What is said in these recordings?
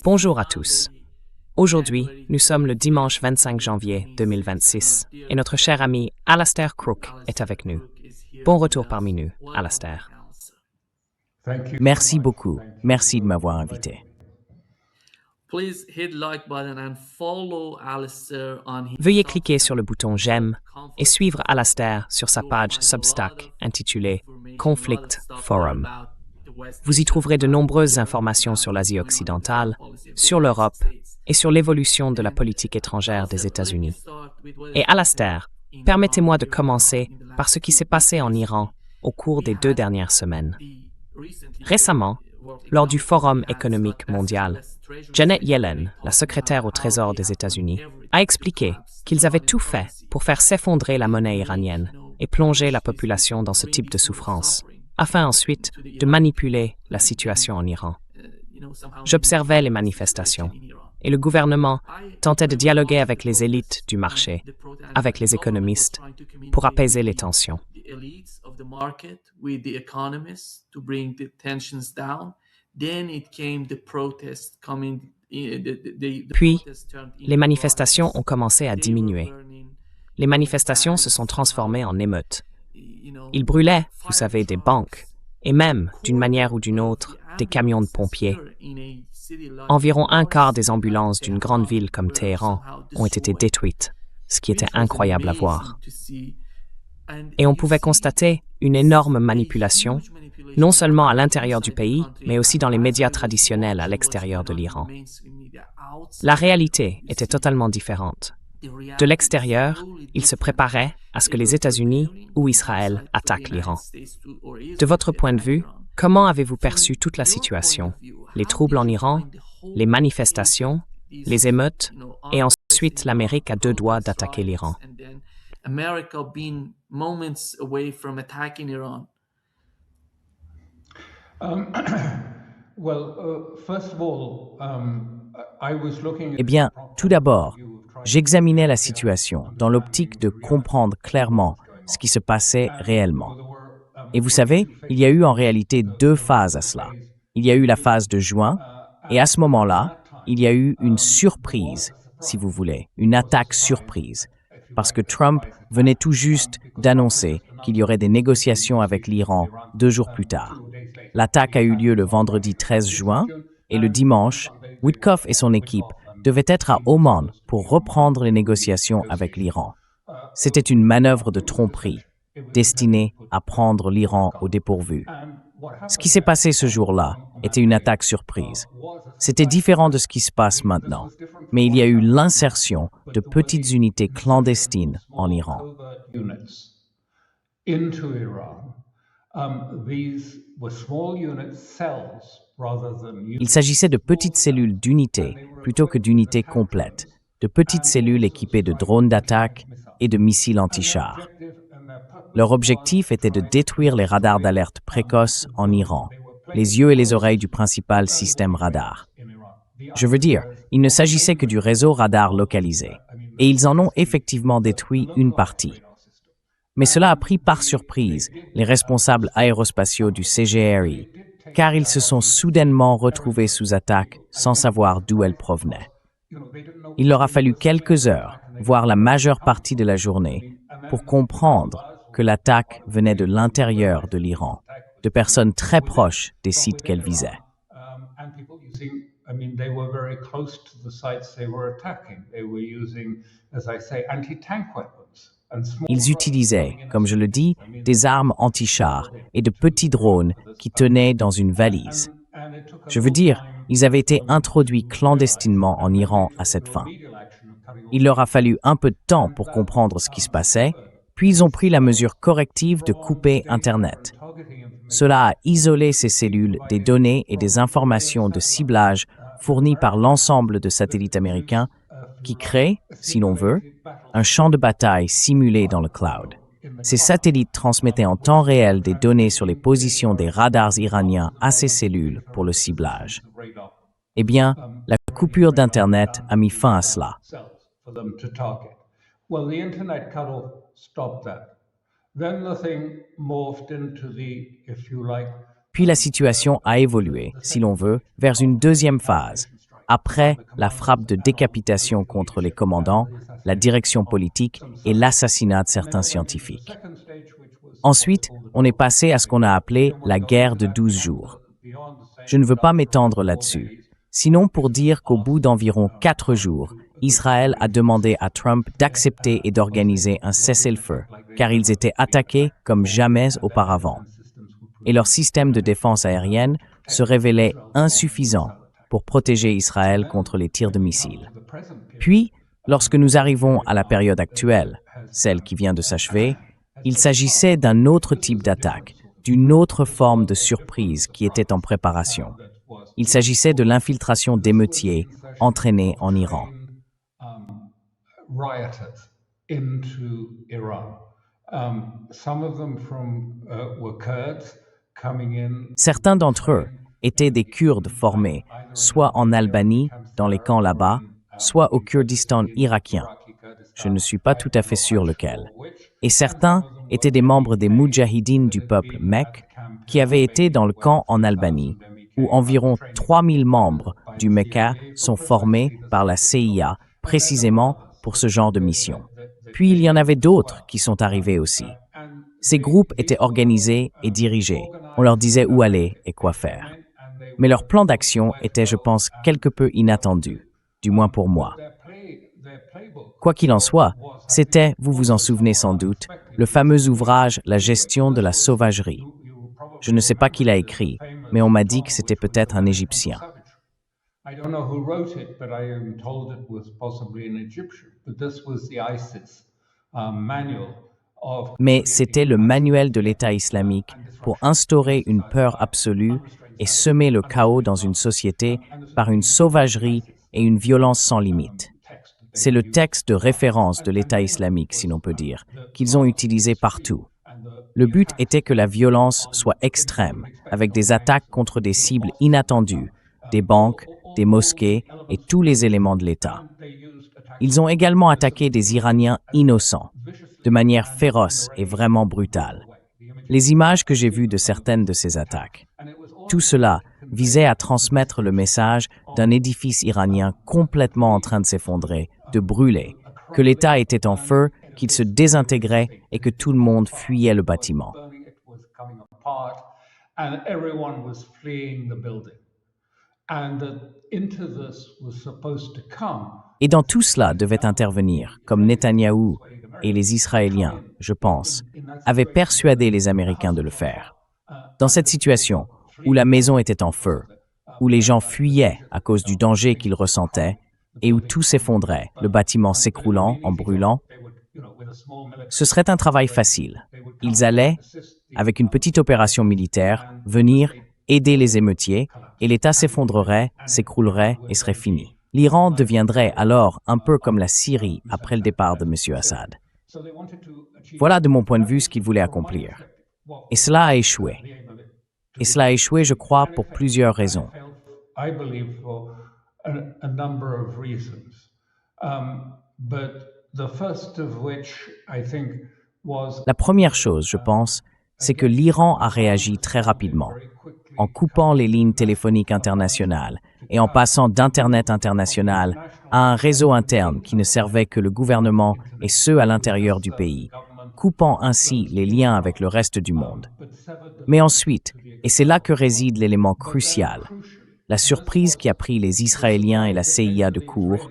Bonjour à tous. Aujourd'hui, nous sommes le dimanche 25 janvier 2026 et notre cher ami Alastair Crooke est avec nous. Bon retour parmi nous, Alastair. Merci beaucoup. Merci de m'avoir invité. Veuillez cliquer sur le bouton j'aime et suivre Alastair sur sa page Substack intitulée Conflict Forum. Vous y trouverez de nombreuses informations sur l'Asie occidentale, sur l'Europe et sur l'évolution de la politique étrangère des États-Unis. Et Alastair, permettez-moi de commencer par ce qui s'est passé en Iran au cours des 2 dernières semaines. Récemment, lors du Forum économique mondial, Janet Yellen, la secrétaire au Trésor des États-Unis, a expliqué qu'ils avaient tout fait pour faire s'effondrer la monnaie iranienne et plonger la population dans ce type de souffrance, afin ensuite de manipuler la situation en Iran. J'observais les manifestations et le gouvernement tentait de dialoguer avec les élites du marché, avec les économistes, pour apaiser les tensions. Puis, les manifestations ont commencé à diminuer. Les manifestations se sont transformées en émeutes. Ils brûlaient, vous savez, des banques, et même, d'une manière ou d'une autre, des camions de pompiers. Environ un quart des ambulances d'une grande ville comme Téhéran ont été détruites, ce qui était incroyable à voir. Et on pouvait constater une énorme manipulation, non seulement à l'intérieur du pays, mais aussi dans les médias traditionnels à l'extérieur de l'Iran. La réalité était totalement différente. De l'extérieur, il se préparait à ce que les États-Unis ou Israël attaquent l'Iran. De votre point de vue, comment avez-vous perçu toute la situation? Les troubles en Iran, les manifestations, les émeutes, et ensuite l'Amérique à 2 doigts d'attaquer l'Iran. Eh bien, tout d'abord, j'examinais la situation dans l'optique de comprendre clairement ce qui se passait réellement. Et vous savez, il y a eu en réalité 2 phases à cela. Il y a eu la phase de juin, et à ce moment-là, il y a eu une surprise, si vous voulez, une attaque surprise, parce que Trump venait tout juste d'annoncer qu'il y aurait des négociations avec l'Iran 2 jours plus tard. L'attaque a eu lieu le vendredi 13 juin, et le dimanche, Witkoff et son équipe devaient être à Oman pour reprendre les négociations avec l'Iran. C'était une manœuvre de tromperie, destinée à prendre l'Iran au dépourvu. Ce qui s'est passé ce jour-là était une attaque surprise. C'était différent de ce qui se passe maintenant, mais il y a eu l'insertion de petites unités clandestines en Iran. Il s'agissait de petites cellules d'unités plutôt que d'unités complètes, de petites cellules équipées de drones d'attaque et de missiles anti-chars. Leur objectif était de détruire les radars d'alerte précoce en Iran, les yeux et les oreilles du principal système radar. Je veux dire, il ne s'agissait que du réseau radar localisé, et ils en ont effectivement détruit une partie. Mais cela a pris par surprise les responsables aérospatiaux du CGRI, car ils se sont soudainement retrouvés sous attaque sans savoir d'où elle provenait. Il leur a fallu quelques heures, voire la majeure partie de la journée, pour comprendre que l'attaque venait de l'intérieur de l'Iran, de personnes très proches des sites qu'elle visait. Ils utilisaient, comme je le dis, des armes anti-chars et de petits drones qui tenaient dans une valise. Je veux dire, ils avaient été introduits clandestinement en Iran à cette fin. Il leur a fallu un peu de temps pour comprendre ce qui se passait, puis ils ont pris la mesure corrective de couper Internet. Cela a isolé ces cellules des données et des informations de ciblage fournies par l'ensemble de satellites américains qui créent, si l'on veut, un champ de bataille simulé dans le cloud. Ces satellites transmettaient en temps réel des données sur les positions des radars iraniens à ces cellules pour le ciblage. Eh bien, la coupure d'Internet a mis fin à cela. Then the thing morphed into the, if you like, Puis la situation a évolué, si l'on veut, vers une deuxième phase, après la frappe de décapitation contre les commandants, la direction politique et l'assassinat de certains scientifiques. Ensuite, on est passé à ce qu'on a appelé la guerre de 12 jours. Je ne veux pas m'étendre là-dessus, sinon pour dire qu'au bout d'environ 4 jours, Israël a demandé à Trump d'accepter et d'organiser un cessez-le-feu, car ils étaient attaqués comme jamais auparavant. Et leur système de défense aérienne se révélait insuffisant pour protéger Israël contre les tirs de missiles. Puis, lorsque nous arrivons à la période actuelle, celle qui vient de s'achever, il s'agissait d'un autre type d'attaque, d'une autre forme de surprise qui était en préparation. Il s'agissait de l'infiltration d'émeutiers entraînés en Iran. Certains d'entre eux étaient des Kurdes formés, soit en Albanie, dans les camps là-bas, soit au Kurdistan irakien. Je ne suis pas tout à fait sûr lequel. Et certains étaient des membres des Moudjahidines du peuple Mek, qui avaient été dans le camp en Albanie, où environ 3000 membres du Mekka sont formés par la CIA, précisément pour ce genre de mission. Puis il y en avait d'autres qui sont arrivés aussi. Ces groupes étaient organisés et dirigés. On leur disait où aller et quoi faire. Mais leur plan d'action était, je pense, quelque peu inattendu, du moins pour moi. Quoi qu'il en soit, c'était, vous vous en souvenez sans doute, le fameux ouvrage « La gestion de la sauvagerie ». Je ne sais pas qui l'a écrit, mais on m'a dit que c'était peut-être un Égyptien. Mais c'était le manuel de l'État islamique pour instaurer une peur absolue et semer le chaos dans une société par une sauvagerie et une violence sans limite. C'est le texte de référence de l'État islamique, si l'on peut dire, qu'ils ont utilisé partout. Le but était que la violence soit extrême, avec des attaques contre des cibles inattendues, des banques, des mosquées et tous les éléments de l'État. Ils ont également attaqué des Iraniens innocents, de manière féroce et vraiment brutale. Les images que j'ai vues de certaines de ces attaques, tout cela visait à transmettre le message d'un édifice iranien complètement en train de s'effondrer, de brûler, que l'État était en feu, qu'il se désintégrait et que tout le monde fuyait le bâtiment. Et dans tout cela devait intervenir, comme Netanyahou et les Israéliens, je pense, avaient persuadé les Américains de le faire. Dans cette situation, où la maison était en feu, où les gens fuyaient à cause du danger qu'ils ressentaient, et où tout s'effondrait, le bâtiment s'écroulant en brûlant, ce serait un travail facile. Ils allaient, avec une petite opération militaire, venir aider les émeutiers, et l'État s'effondrerait, s'écroulerait et serait fini. L'Iran deviendrait alors un peu comme la Syrie après le départ de M. Assad. Voilà de mon point de vue ce qu'ils voulaient accomplir. Et cela a échoué. Et cela a échoué, je crois, pour plusieurs raisons. La première chose, je pense, c'est que l'Iran a réagi très rapidement, en coupant les lignes téléphoniques internationales et en passant d'Internet international à un réseau interne qui ne servait que le gouvernement et ceux à l'intérieur du pays, coupant ainsi les liens avec le reste du monde. Mais ensuite, et c'est là que réside l'élément crucial, la surprise qui a pris les Israéliens et la CIA de court,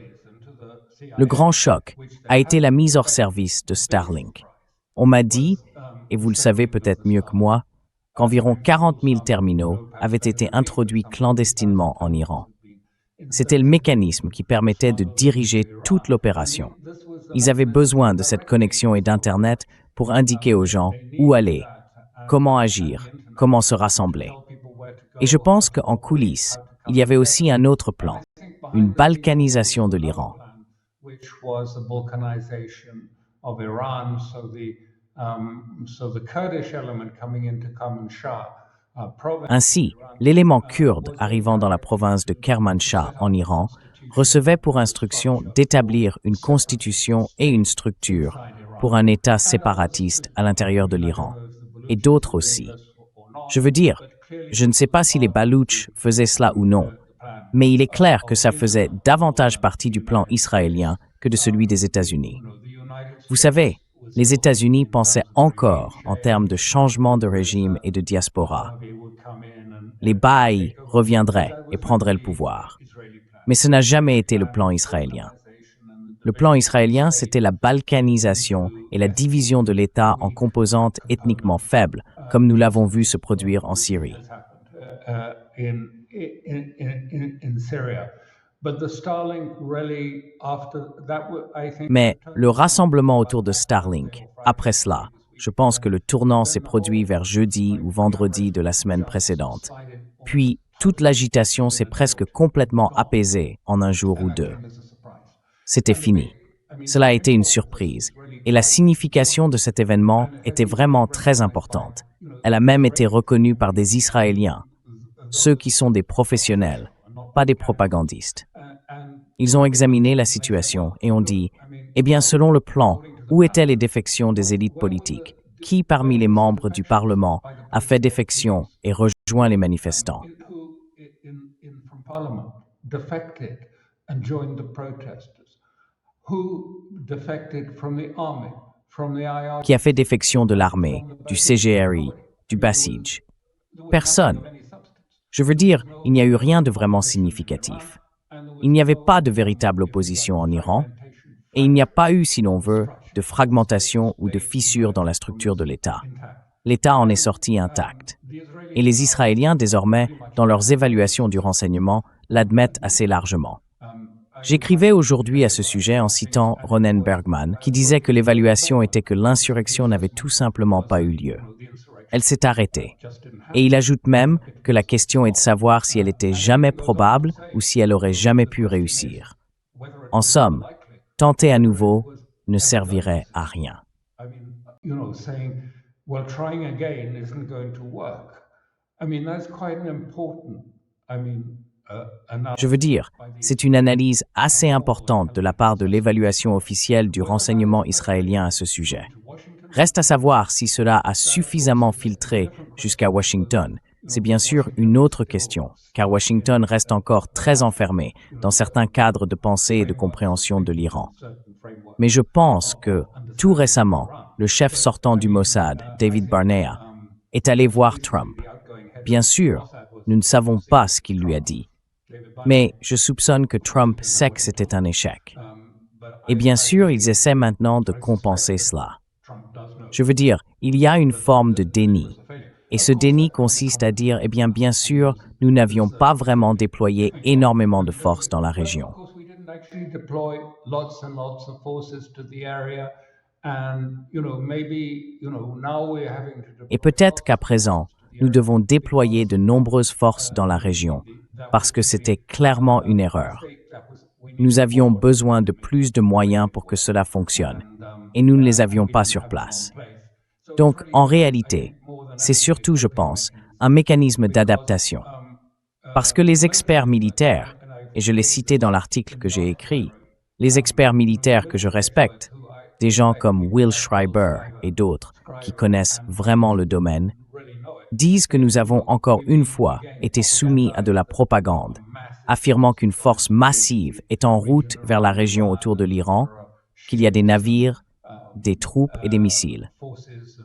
le grand choc a été la mise hors service de Starlink. On m'a dit, et vous le savez peut-être mieux que moi, qu'environ 40 000 terminaux avaient été introduits clandestinement en Iran. C'était le mécanisme qui permettait de diriger toute l'opération. Ils avaient besoin de cette connexion et d'Internet pour indiquer aux gens où aller, comment agir, comment se rassembler. Et je pense qu'en coulisses, il y avait aussi un autre plan, une balkanisation de l'Iran. Ainsi, l'élément kurde arrivant dans la province de Kermanshah en Iran recevait pour instruction d'établir une constitution et une structure pour un État séparatiste à l'intérieur de l'Iran, et d'autres aussi. Je veux dire, Je ne sais pas si les Baloutches faisaient cela ou non, mais il est clair que ça faisait davantage partie du plan israélien que de celui des États-Unis. Vous savez, les États-Unis pensaient encore en termes de changement de régime et de diaspora. Les Bahaïs reviendraient et prendraient le pouvoir. Mais ce n'a jamais été le plan israélien. Le plan israélien, c'était la balkanisation et la division de l'État en composantes ethniquement faibles, comme nous l'avons vu se produire en Syrie. Mais le rassemblement autour de Starlink, après cela, je pense que le tournant s'est produit vers jeudi ou vendredi de la semaine précédente. Puis, toute l'agitation s'est presque complètement apaisée en un jour ou deux. C'était fini. Cela a été une surprise, et la signification de cet événement était vraiment très importante. Elle a même été reconnue par des Israéliens, ceux qui sont des professionnels, pas des propagandistes. Ils ont examiné la situation et ont dit, eh bien, selon le plan, où étaient les défections des élites politiques? Qui parmi les membres du Parlement a fait défection et rejoint les manifestants? Qui a fait défection de l'armée, du CGRI, du Basij? Personne. Je veux dire, il n'y a eu rien de vraiment significatif. Il n'y avait pas de véritable opposition en Iran, et il n'y a pas eu, si l'on veut, de fragmentation ou de fissure dans la structure de l'État. L'État en est sorti intact. Et les Israéliens, désormais, dans leurs évaluations du renseignement, l'admettent assez largement. J'écrivais aujourd'hui à ce sujet en citant Ronen Bergman, qui disait que l'évaluation était que l'insurrection n'avait tout simplement pas eu lieu. Elle s'est arrêtée. Et il ajoute même que la question est de savoir si elle était jamais probable ou si elle aurait jamais pu réussir. En somme, tenter à nouveau ne servirait à rien. Je veux dire, c'est une analyse assez importante de la part de l'évaluation officielle du renseignement israélien à ce sujet. Reste à savoir si cela a suffisamment filtré jusqu'à Washington. C'est bien sûr une autre question, car Washington reste encore très enfermé dans certains cadres de pensée et de compréhension de l'Iran. Mais je pense que, tout récemment, le chef sortant du Mossad, David Barnea, est allé voir Trump. Bien sûr, nous ne savons pas ce qu'il lui a dit. Mais je soupçonne que Trump sait que c'était un échec. Et bien sûr, ils essaient maintenant de compenser cela. Je veux dire, il y a une forme de déni. Et ce déni consiste à dire, eh bien sûr, nous n'avions pas vraiment déployé énormément de forces dans la région. Et peut-être qu'à présent, nous devons déployer de nombreuses forces dans la région, parce que c'était clairement une erreur. Nous avions besoin de plus de moyens pour que cela fonctionne, et nous ne les avions pas sur place. Donc, en réalité, c'est surtout, je pense, un mécanisme d'adaptation. Parce que les experts militaires, et je l'ai cité dans l'article que j'ai écrit, les experts militaires que je respecte, des gens comme Will Schreiber et d'autres qui connaissent vraiment le domaine, disent que nous avons encore une fois été soumis à de la propagande, affirmant qu'une force massive est en route vers la région autour de l'Iran, qu'il y a des navires, des troupes et des missiles.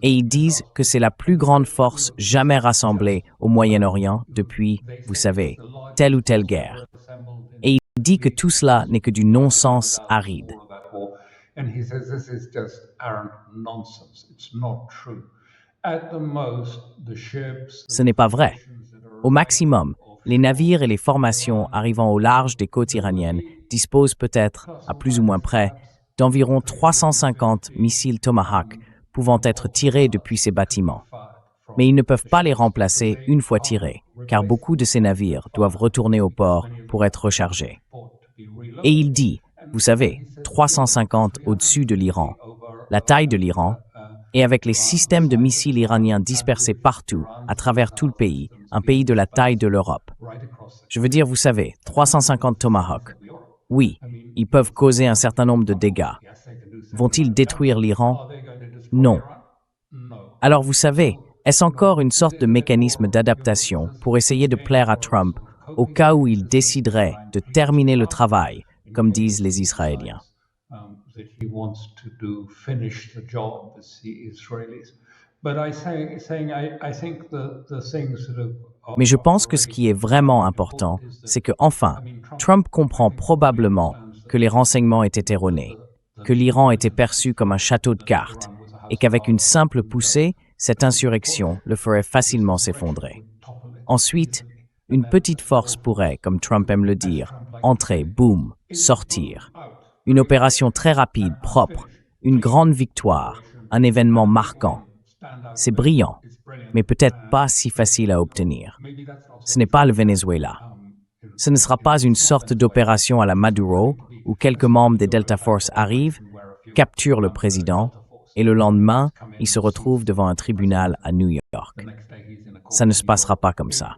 Et ils disent que c'est la plus grande force jamais rassemblée au Moyen-Orient depuis, vous savez, telle ou telle guerre. Et il dit que tout cela n'est que du non-sens aride. Ce n'est pas vrai. Au maximum, les navires et les formations arrivant au large des côtes iraniennes disposent peut-être, à plus ou moins près, d'environ 350 missiles Tomahawk pouvant être tirés depuis ces bâtiments. Mais ils ne peuvent pas les remplacer une fois tirés, car beaucoup de ces navires doivent retourner au port pour être rechargés. Et il dit, vous savez, 350 au-dessus de l'Iran, la taille de l'Iran, et avec les systèmes de missiles iraniens dispersés partout, à travers tout le pays, un pays de la taille de l'Europe. Je veux dire, vous savez, 350 Tomahawk. Oui, ils peuvent causer un certain nombre de dégâts. Vont-ils détruire l'Iran? Non. Alors vous savez, Est-ce encore une sorte de mécanisme d'adaptation pour essayer de plaire à Trump au cas où il déciderait de terminer le travail, comme disent les Israéliens? Mais je pense que ce qui est vraiment important, c'est que, enfin, Trump comprend probablement que les renseignements étaient erronés, que l'Iran était perçu comme un château de cartes, et qu'avec une simple poussée, cette insurrection le ferait facilement s'effondrer. Ensuite, une petite force pourrait, comme Trump aime le dire, entrer, boum, sortir. Une opération très rapide, propre, une grande victoire, un événement marquant. C'est brillant, mais peut-être pas si facile à obtenir. Ce n'est pas le Venezuela. Ce ne sera pas une sorte d'opération à la Maduro où quelques membres des Delta Force arrivent, capturent le président et le lendemain, ils se retrouvent devant un tribunal à New York. Ça ne se passera pas comme ça.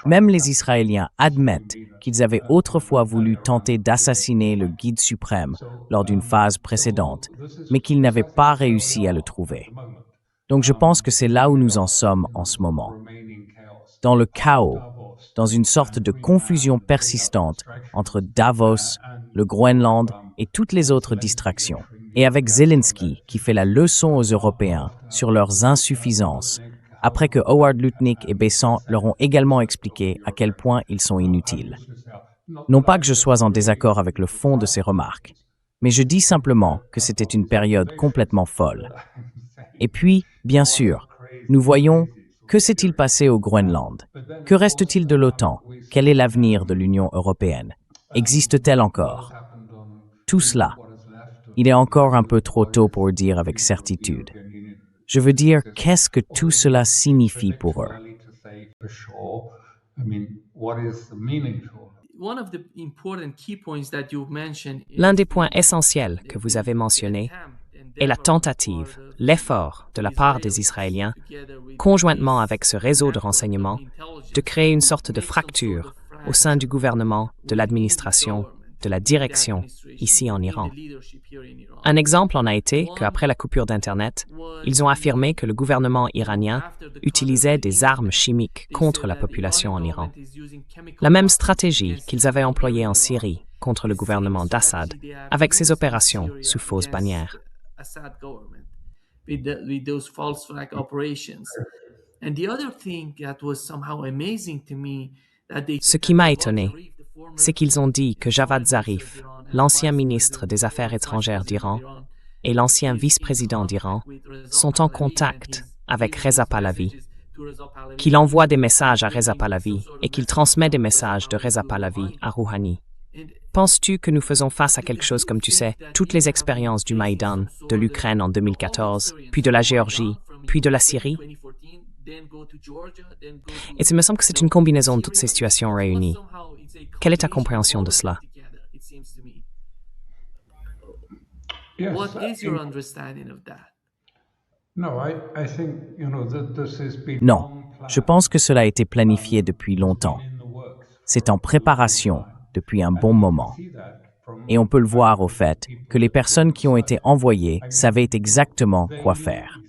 Même les Israéliens admettent qu'ils avaient autrefois voulu tenter d'assassiner le guide suprême lors d'une phase précédente, mais qu'ils n'avaient pas réussi à le trouver. Donc je pense que c'est là où nous en sommes en ce moment. Dans le chaos, dans une sorte de confusion persistante entre Davos, le Groenland et toutes les autres distractions. Et avec Zelensky qui fait la leçon aux Européens sur leurs insuffisances, après que Howard Lutnick et Besant leur ont également expliqué à quel point ils sont inutiles. Non pas que je sois en désaccord avec le fond de ces remarques, mais je dis simplement que c'était une période complètement folle. Et puis, bien sûr, nous voyons que s'est-il passé au Groenland? Que reste-t-il de l'OTAN? Quel est l'avenir de l'Union européenne? Existe-t-elle encore? Tout cela. Il est encore un peu trop tôt pour dire avec certitude. Je veux dire, qu'est-ce que tout cela signifie pour eux? L'un des points essentiels que vous avez mentionné est la tentative, l'effort de la part des Israéliens, conjointement avec ce réseau de renseignement, de créer une sorte de fracture au sein du gouvernement, de l'administration, de la direction ici en Iran. Un exemple en a été qu'après la coupure d'Internet, ils ont affirmé que le gouvernement iranien utilisait des armes chimiques contre la population en Iran. La même stratégie qu'ils avaient employée en Syrie contre le gouvernement d'Assad, avec ses opérations sous fausse bannière. Ce qui m'a étonné, c'est qu'ils ont dit que Javad Zarif, l'ancien ministre des Affaires étrangères d'Iran, et l'ancien vice-président d'Iran sont en contact avec Reza Pahlavi, qu'il envoie des messages à Reza Pahlavi et qu'il transmet des messages de Reza Pahlavi à Rouhani. Penses-tu que nous faisons face à quelque chose comme tu sais, toutes les expériences du Maïdan, de l'Ukraine en 2014, puis de la Géorgie, puis de la Syrie? Et il me semble que c'est une combinaison de toutes ces situations réunies. Quelle est ta compréhension de cela? Non, je pense que cela a été planifié depuis longtemps. C'est en préparation depuis un bon moment. Et on peut le voir au fait que les personnes qui ont été envoyées savaient exactement quoi faire.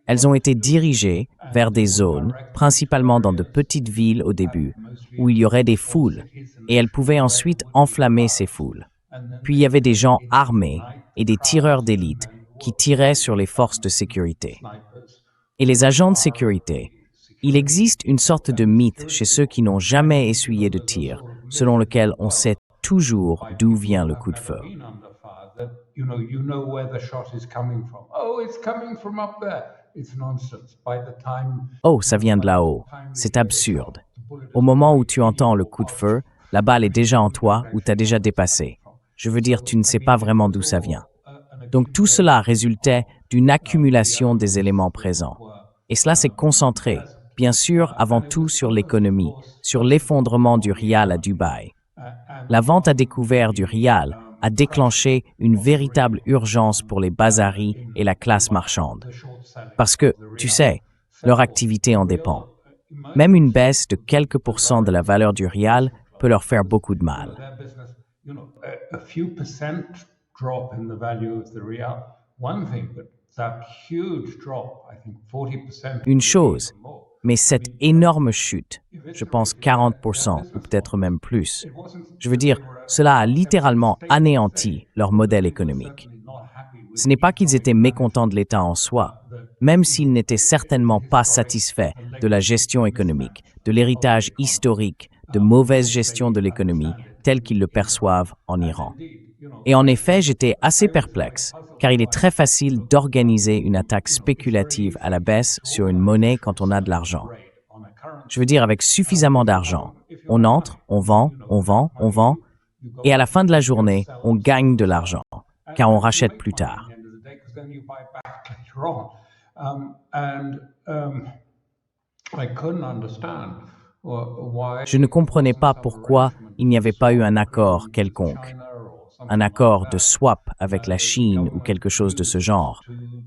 Elles ont été dirigées vers des zones, principalement dans de petites villes au début, où il y aurait des foules, et elles pouvaient ensuite enflammer ces foules. Puis il y avait des gens armés et des tireurs d'élite qui tiraient sur les forces de sécurité. Et les agents de sécurité, il existe une sorte de mythe chez ceux qui n'ont jamais essuyé de tir, selon lequel on sait toujours d'où vient le coup de feu. Oh, ça vient de là-haut. C'est absurde. Au moment où tu entends le coup de feu, la balle est déjà en toi ou t'as déjà dépassé. Je veux dire, tu ne sais pas vraiment d'où ça vient. Donc tout cela résultait d'une accumulation des éléments présents. Et cela s'est concentré, bien sûr, avant tout sur l'économie, sur l'effondrement du rial à Dubaï. La vente à découvert du rial a déclenché une véritable urgence pour les bazaris et la classe marchande. Parce que, tu sais, leur activité en dépend. Même une baisse de quelques pourcents de la valeur du rial peut leur faire beaucoup de mal. A few percent drop in the value of the real, one thing, but that huge drop, I think 40%. Une chose, mais cette énorme chute, je pense 40% ou peut-être même plus, je veux dire, cela a littéralement anéanti leur modèle économique. Ce n'est pas qu'ils étaient mécontents de l'État en soi, même s'ils n'étaient certainement pas satisfaits de la gestion économique, de l'héritage historique, de mauvaise gestion de l'économie, tel qu'ils le perçoivent en Iran. Et en effet, j'étais assez perplexe, car il est très facile d'organiser une attaque spéculative à la baisse sur une monnaie quand on a de l'argent. Je veux dire, avec suffisamment d'argent, on entre, on vend, et à la fin de la journée, on gagne de l'argent, car on rachète plus tard. Je ne comprenais pas pourquoi il n'y avait pas eu un accord quelconque, un accord de swap avec la Chine ou quelque chose de ce genre,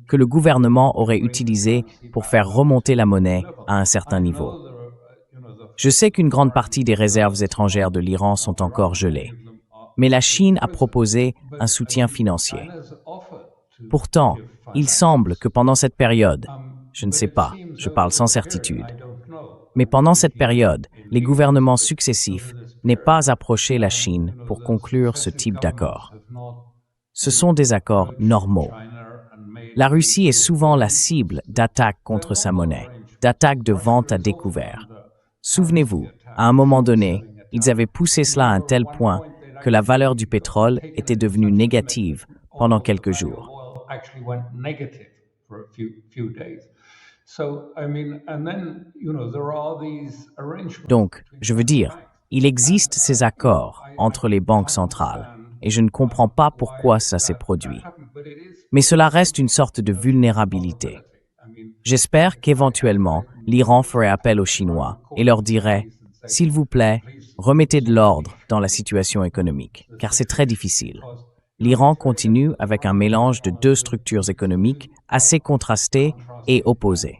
que le gouvernement aurait utilisé pour faire remonter la monnaie à un certain niveau. Je sais qu'une grande partie des réserves étrangères de l'Iran sont encore gelées, mais la Chine a proposé un soutien financier. Pourtant, il semble que pendant cette période, je ne sais pas, je parle sans certitude, mais pendant cette période, les gouvernements successifs n'aient pas approché la Chine pour conclure ce type d'accord. Ce sont des accords normaux. La Russie est souvent la cible d'attaques contre sa monnaie, d'attaques de vente à découvert. Souvenez-vous, à un moment donné, ils avaient poussé cela à un tel point que la valeur du pétrole était devenue négative pendant quelques jours. Donc, je veux dire, il existe ces accords entre les banques centrales, et je ne comprends pas pourquoi ça s'est produit. Mais cela reste une sorte de vulnérabilité. J'espère qu'éventuellement, l'Iran ferait appel aux Chinois et leur dirait « S'il vous plaît, remettez de l'ordre dans la situation économique, car c'est très difficile. » L'Iran continue avec un mélange de deux structures économiques assez contrastées et opposées.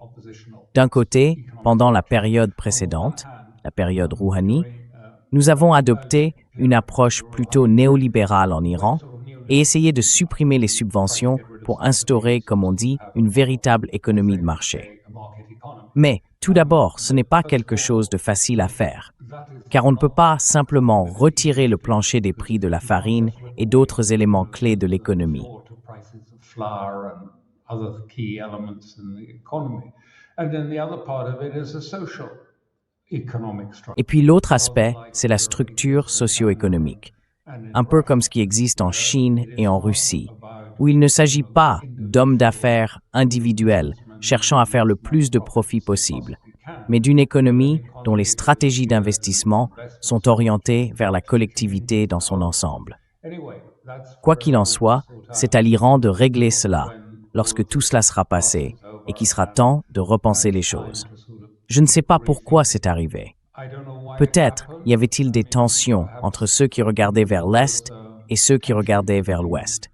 D'un côté, pendant la période précédente, la période Rouhani, nous avons adopté une approche plutôt néolibérale en Iran et essayé de supprimer les subventions pour instaurer, comme on dit, une véritable économie de marché. Mais, tout d'abord, ce n'est pas quelque chose de facile à faire, car on ne peut pas simplement retirer le plancher des prix de la farine et d'autres éléments clés de l'économie. Et puis l'autre aspect, c'est la structure socio-économique, un peu comme ce qui existe en Chine et en Russie, où il ne s'agit pas d'hommes d'affaires individuels cherchant à faire le plus de profit possible, mais d'une économie dont les stratégies d'investissement sont orientées vers la collectivité dans son ensemble. Quoi qu'il en soit, c'est à l'Iran de régler cela lorsque tout cela sera passé et qu'il sera temps de repenser les choses. Je ne sais pas pourquoi c'est arrivé. Peut-être y avait-il des tensions entre ceux qui regardaient vers l'Est et ceux qui regardaient vers l'Ouest.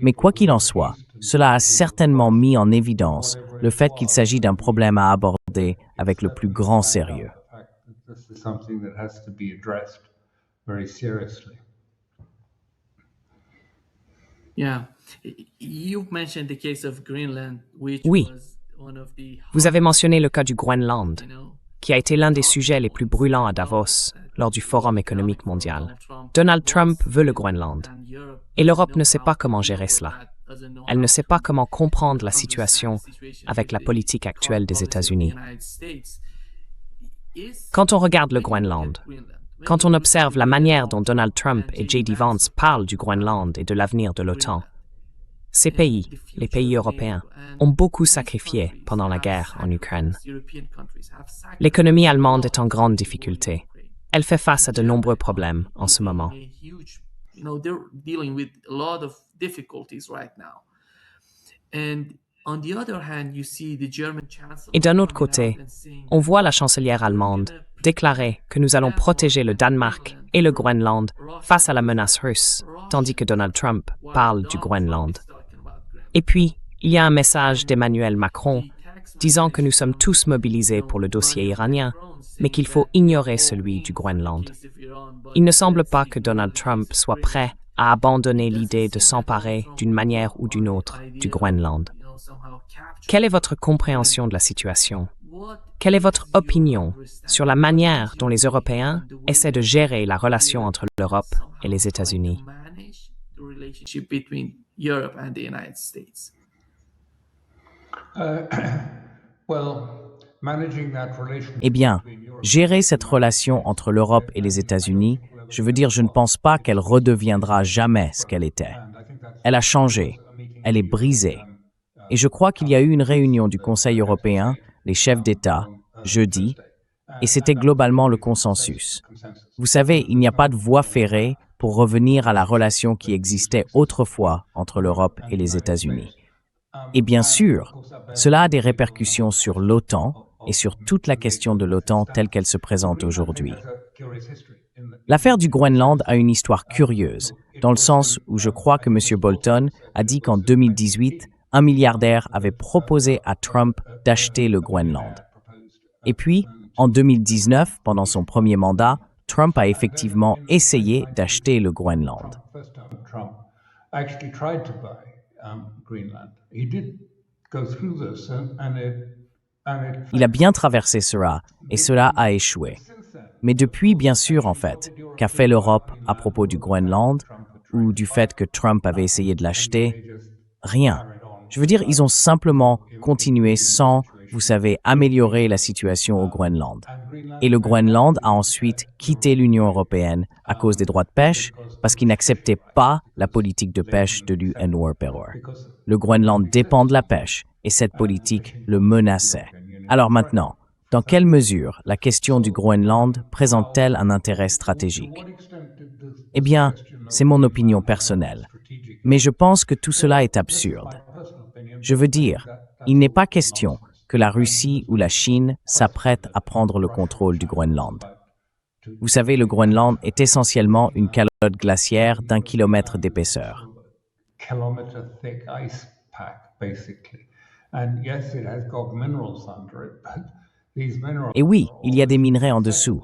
Mais quoi qu'il en soit, cela a certainement mis en évidence le fait qu'il s'agit d'un problème à aborder avec le plus grand sérieux. Oui, vous avez mentionné le cas du Groenland, qui a été l'un des sujets les plus brûlants à Davos lors du Forum économique mondial. Donald Trump veut le Groenland, et l'Europe ne sait pas comment gérer cela. Elle ne sait pas comment comprendre la situation avec la politique actuelle des États-Unis. Quand on regarde le Groenland, quand on observe la manière dont Donald Trump et J.D. Vance parlent du Groenland et de l'avenir de l'OTAN, ces pays, les pays européens, ont beaucoup sacrifié pendant la guerre en Ukraine. L'économie allemande est en grande difficulté. Elle fait face à de nombreux problèmes en ce moment. Et d'un autre côté, on voit la chancelière allemande déclarer que nous allons protéger le Danemark et le Groenland face à la menace russe, tandis que Donald Trump parle du Groenland. Et puis, il y a un message d'Emmanuel Macron disant que nous sommes tous mobilisés pour le dossier iranien, mais qu'il faut ignorer celui du Groenland. Il ne semble pas que Donald Trump soit prêt à abandonner l'idée de s'emparer d'une manière ou d'une autre du Groenland. Quelle est votre compréhension de la situation? Quelle est votre opinion sur la manière dont les Européens essaient de gérer la relation entre l'Europe et les États-Unis? Eh bien, gérer cette relation entre l'Europe et les États-Unis, je veux dire, je ne pense pas qu'elle redeviendra jamais ce qu'elle était. Elle a changé, elle est brisée. Et je crois qu'il y a eu une réunion du Conseil européen, les chefs d'État, jeudi, et c'était globalement le consensus. Vous savez, il n'y a pas de voie ferrée pour revenir à la relation qui existait autrefois entre l'Europe et les États-Unis. Et bien sûr, cela a des répercussions sur l'OTAN et sur toute la question de l'OTAN telle qu'elle se présente aujourd'hui. L'affaire du Groenland a une histoire curieuse, dans le sens où je crois que M. Bolton a dit qu'en 2018, un milliardaire avait proposé à Trump d'acheter le Groenland. Et puis, en 2019, pendant son premier mandat, Trump a effectivement essayé d'acheter le Groenland. Il a bien traversé cela, et cela a échoué. Mais depuis, bien sûr, en fait, qu'a fait l'Europe à propos du Groenland, ou du fait que Trump avait essayé de l'acheter? Rien. Je veux dire, ils ont simplement continué sans, vous savez, améliorer la situation au Groenland. Et le Groenland a ensuite quitté l'Union européenne à cause des droits de pêche, parce qu'il n'acceptait pas la politique de pêche de l'UNWRPR. Le Groenland dépend de la pêche, et cette politique le menaçait. Alors maintenant, dans quelle mesure la question du Groenland présente-t-elle un intérêt stratégique? Eh bien, c'est mon opinion personnelle. Mais je pense que tout cela est absurde. Je veux dire, il n'est pas question que la Russie ou la Chine s'apprêtent à prendre le contrôle du Groenland. Vous savez, le Groenland est essentiellement une calotte glaciaire d'1 kilomètre d'épaisseur. Et oui, il y a des minerais en dessous,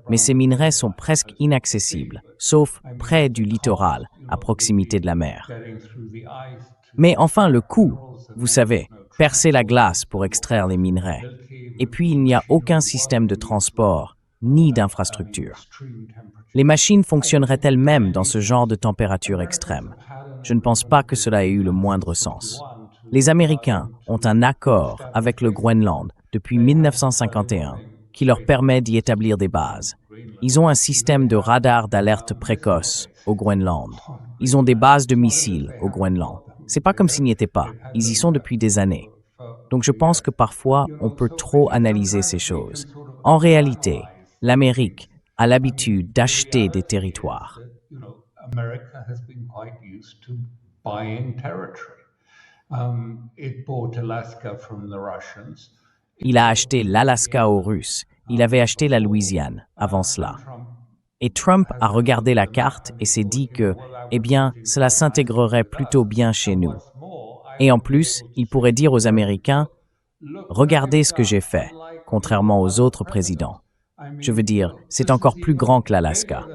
mais ces minerais sont presque inaccessibles, sauf près du littoral, à proximité de la mer. Mais enfin, le coût, vous savez, percer la glace pour extraire les minerais. Et puis, il n'y a aucun système de transport, ni d'infrastructure. Les machines fonctionneraient elles-mêmes dans ce genre de température extrême. Je ne pense pas que cela ait eu le moindre sens. Les Américains ont un accord avec le Groenland depuis 1951 qui leur permet d'y établir des bases. Ils ont un système de radar d'alerte précoce au Groenland. Ils ont des bases de missiles au Groenland. C'est pas comme s'ils n'y étaient pas. Ils y sont depuis des années. Donc je pense que parfois, on peut trop analyser ces choses. En réalité, l'Amérique a l'habitude d'acheter des territoires. Il a acheté l'Alaska aux Russes. Il avait acheté la Louisiane avant cela. Et Trump a regardé la carte et s'est dit que, eh bien, cela s'intégrerait plutôt bien chez nous. Et en plus, il pourrait dire aux Américains, « Regardez ce que j'ai fait, contrairement aux autres présidents. » Je veux dire, c'est encore plus grand que l'Alaska.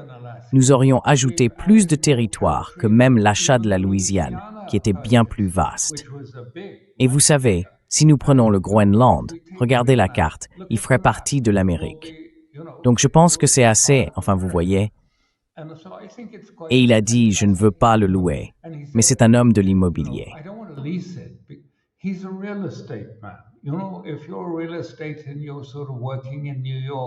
Nous aurions ajouté plus de territoire que même l'achat de la Louisiane, qui était bien plus vaste. Et vous savez, si nous prenons le Groenland, regardez la carte, il ferait partie de l'Amérique. Donc je pense que c'est assez, enfin vous voyez. Et il a dit, je ne veux pas le louer, mais c'est un homme de l'immobilier.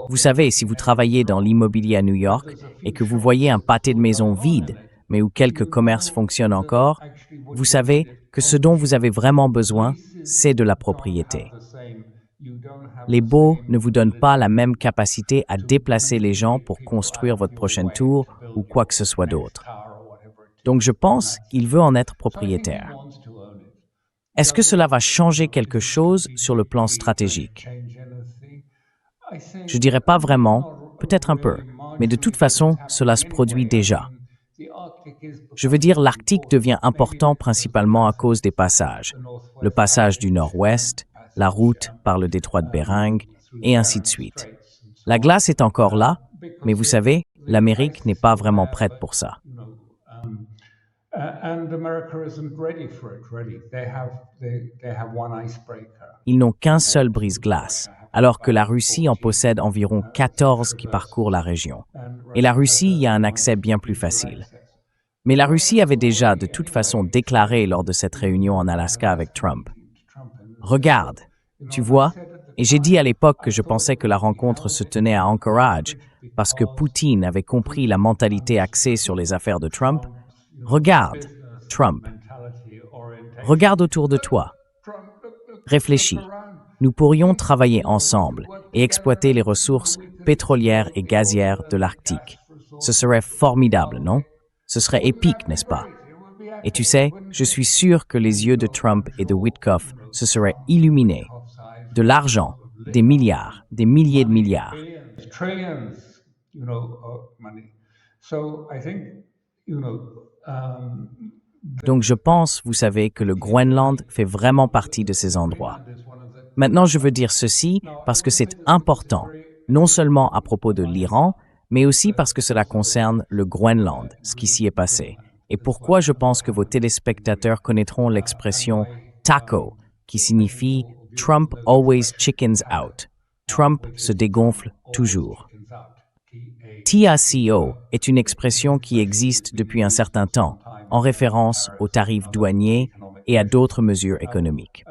Vous savez, si vous travaillez dans l'immobilier à New York et que vous voyez un pâté de maisons vide, mais où quelques commerces fonctionnent encore, vous savez que ce dont vous avez vraiment besoin, c'est de la propriété. Les baux ne vous donnent pas la même capacité à déplacer les gens pour construire votre prochaine tour ou quoi que ce soit d'autre. Donc je pense qu'il veut en être propriétaire. Est-ce que cela va changer quelque chose sur le plan stratégique? Je dirais pas vraiment, peut-être un peu, mais de toute façon, cela se produit déjà. Je veux dire, l'Arctique devient important principalement à cause des passages. Le passage du Nord-Ouest, la route par le détroit de Bering, et ainsi de suite. La glace est encore là, mais vous savez, l'Amérique n'est pas vraiment prête pour ça. Ils n'ont qu'un seul brise-glace, alors que la Russie en possède environ 14 qui parcourent la région. Et la Russie y a un accès bien plus facile. Mais la Russie avait déjà de toute façon déclaré lors de cette réunion en Alaska avec Trump. Regarde, tu vois, et j'ai dit à l'époque que je pensais que la rencontre se tenait à Anchorage parce que Poutine avait compris la mentalité axée sur les affaires de Trump. Regarde, Trump. Regarde autour de toi. Réfléchis. Nous pourrions travailler ensemble et exploiter les ressources pétrolières et gazières de l'Arctique. Ce serait formidable, non? Ce serait épique, n'est-ce pas? Et tu sais, je suis sûr que les yeux de Trump et de Witkoff se seraient illuminés. De l'argent, des milliards, des milliers de milliards. Donc je pense, vous savez, que le Groenland fait vraiment partie de ces endroits. Maintenant, je veux dire ceci parce que c'est important, non seulement à propos de l'Iran, mais aussi parce que cela concerne le Groenland, ce qui s'y est passé. Et pourquoi je pense que vos téléspectateurs connaîtront l'expression « taco », qui signifie « Trump always chickens out ». Trump se dégonfle toujours. TACO est une expression qui existe depuis un certain temps, en référence aux tarifs douaniers et à d'autres mesures économiques.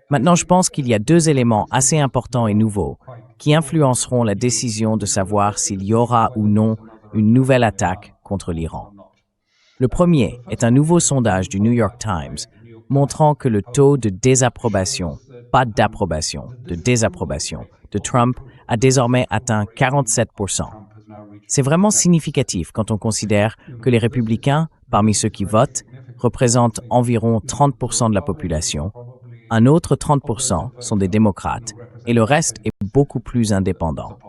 Maintenant, je pense qu'il y a deux éléments assez importants et nouveaux qui influenceront la décision de savoir s'il y aura ou non une nouvelle attaque contre l'Iran. Le premier est un nouveau sondage du New York Times montrant que le taux de désapprobation, pas d'approbation, de désapprobation, de Trump a désormais atteint 47%. C'est vraiment significatif quand on considère que les républicains, parmi ceux qui votent, représentent environ 30% de la population. Un autre 30% sont des démocrates et le reste est beaucoup plus indépendant.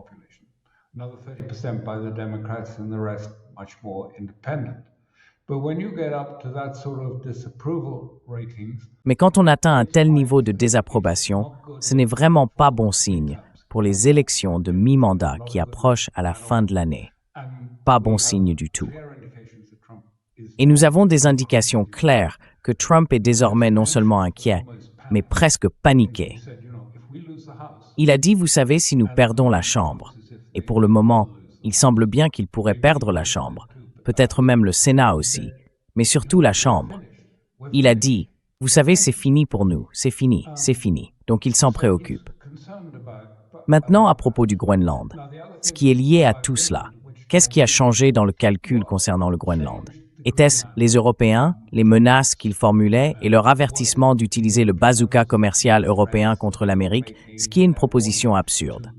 Mais quand on atteint un tel niveau de désapprobation, ce n'est vraiment pas bon signe pour les élections de mi-mandat qui approchent à la fin de l'année. Pas bon signe du tout. Et nous avons des indications claires que Trump est désormais non seulement inquiet, mais presque paniqué. Il a dit, vous savez, si nous perdons la Chambre, et pour le moment, il semble bien qu'il pourrait perdre la Chambre, peut-être même le Sénat aussi, mais surtout la Chambre. Il a dit, vous savez, c'est fini pour nous, c'est fini, donc il s'en préoccupe. Maintenant, à propos du Groenland, ce qui est lié à tout cela, qu'est-ce qui a changé dans le calcul concernant le Groenland? Était-ce les Européens, les menaces qu'ils formulaient et leur avertissement d'utiliser le bazooka commercial européen contre l'Amérique, ce qui est une proposition absurde?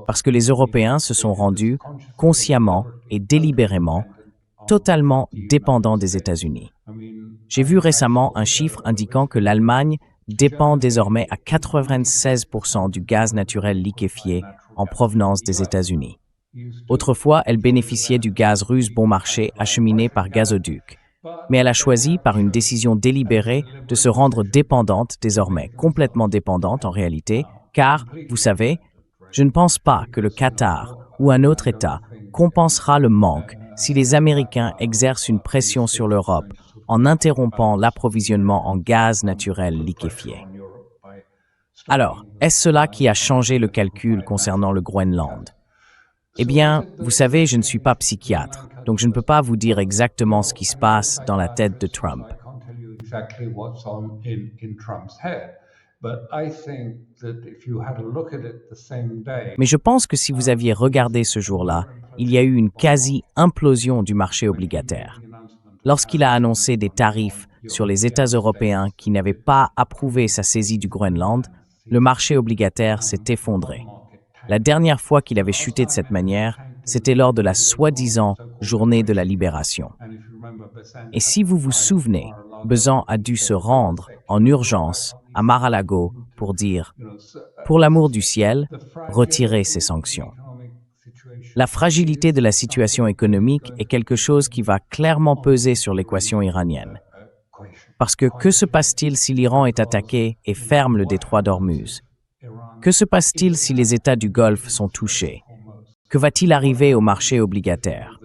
Parce que les Européens se sont rendus consciemment et délibérément totalement dépendants des États-Unis. J'ai vu récemment un chiffre indiquant que l'Allemagne dépend désormais à 96% du gaz naturel liquéfié en provenance des États-Unis. Autrefois, elle bénéficiait du gaz russe bon marché acheminé par gazoduc, mais elle a choisi, par une décision délibérée, de se rendre dépendante désormais, complètement dépendante en réalité, car, vous savez, je ne pense pas que le Qatar ou un autre État compensera le manque si les Américains exercent une pression sur l'Europe en interrompant l'approvisionnement en gaz naturel liquéfié. Alors, est-ce cela qui a changé le calcul concernant le Groenland? Eh bien, vous savez, je ne suis pas psychiatre, donc je ne peux pas vous dire exactement ce qui se passe dans la tête de Trump. Mais je pense que si vous aviez regardé ce jour-là, il y a eu une quasi-implosion du marché obligataire. Lorsqu'il a annoncé des tarifs sur les États européens qui n'avaient pas approuvé sa saisie du Groenland, le marché obligataire s'est effondré. La dernière fois qu'il avait chuté de cette manière, c'était lors de la soi-disant journée de la libération. Et si vous vous souvenez, Besant a dû se rendre en urgence à Mar-a-Lago pour dire « Pour l'amour du ciel, retirez ces sanctions ». La fragilité de la situation économique est quelque chose qui va clairement peser sur l'équation iranienne. Parce que se passe-t-il si l'Iran est attaqué et ferme le détroit d'Ormuz? Que se passe-t-il si les États du Golfe sont touchés? Que va-t-il arriver au marché obligataire?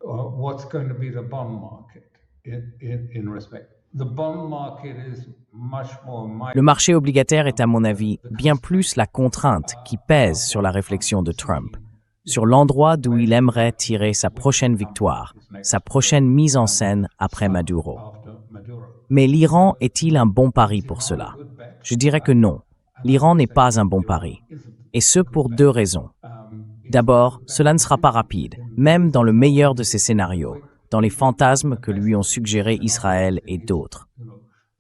What's going to be the bond market in respect? The bond market is much more Le marché obligataire est à mon avis bien plus la contrainte qui pèse sur la réflexion de Trump, sur l'endroit d'où il aimerait tirer sa prochaine victoire, sa prochaine mise en scène après Maduro. Mais l'Iran est-il un bon pari pour cela? Je dirais que non. L'Iran n'est pas un bon pari. Et ce pour deux raisons. D'abord, cela ne sera pas rapide, même dans le meilleur de ces scénarios, dans les fantasmes que lui ont suggérés Israël et d'autres,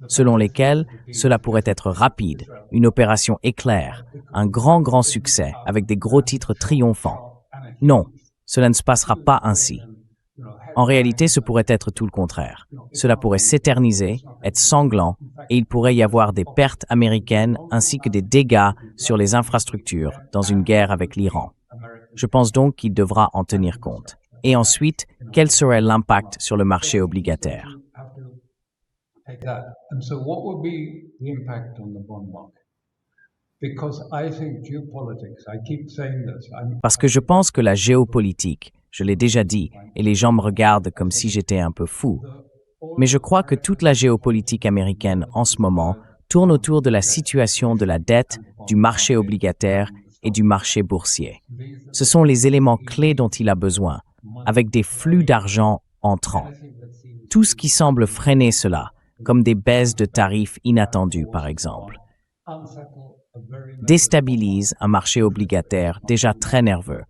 selon lesquels cela pourrait être rapide, une opération éclair, un grand succès avec des gros titres triomphants. Non, cela ne se passera pas ainsi. En réalité, ce pourrait être tout le contraire. Cela pourrait s'éterniser, être sanglant, et il pourrait y avoir des pertes américaines ainsi que des dégâts sur les infrastructures dans une guerre avec l'Iran. Je pense donc qu'il devra en tenir compte. Et ensuite, quel serait l'impact sur le marché obligataire? Parce que je pense que la géopolitique, je l'ai déjà dit, et les gens me regardent comme si j'étais un peu fou, mais je crois que toute la géopolitique américaine en ce moment tourne autour de la situation de la dette, du marché obligataire et du marché boursier. Ce sont les éléments clés dont il a besoin, avec des flux d'argent entrants. Tout ce qui semble freiner cela, comme des baisses de tarifs inattendues par exemple, déstabilise un marché obligataire déjà très nerveux,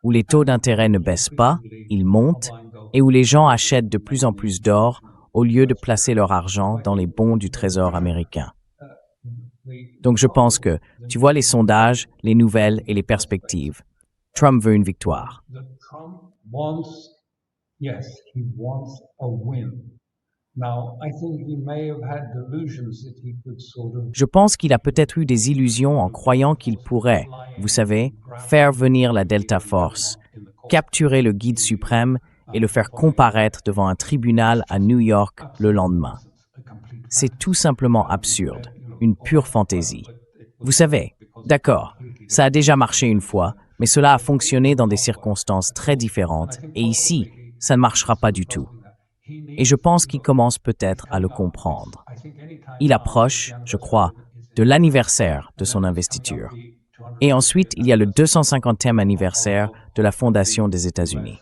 où les taux d'intérêt ne baissent pas, ils montent, et où les gens achètent de plus en plus d'or au lieu de placer leur argent dans les bons du Trésor américain. Donc je pense que, tu vois les sondages, les nouvelles et les perspectives, Trump veut une victoire. Je pense qu'il a peut-être eu des illusions en croyant qu'il pourrait, vous savez, faire venir la Delta Force, capturer le guide suprême et le faire comparaître devant un tribunal à New York le lendemain. C'est tout simplement absurde, une pure fantaisie. Vous savez, d'accord, ça a déjà marché une fois, mais cela a fonctionné dans des circonstances très différentes, et ici, ça ne marchera pas du tout. Et je pense qu'il commence peut-être à le comprendre. Il approche, je crois, de l'anniversaire de son investiture. Et ensuite, il y a le 250e anniversaire de la fondation des États-Unis.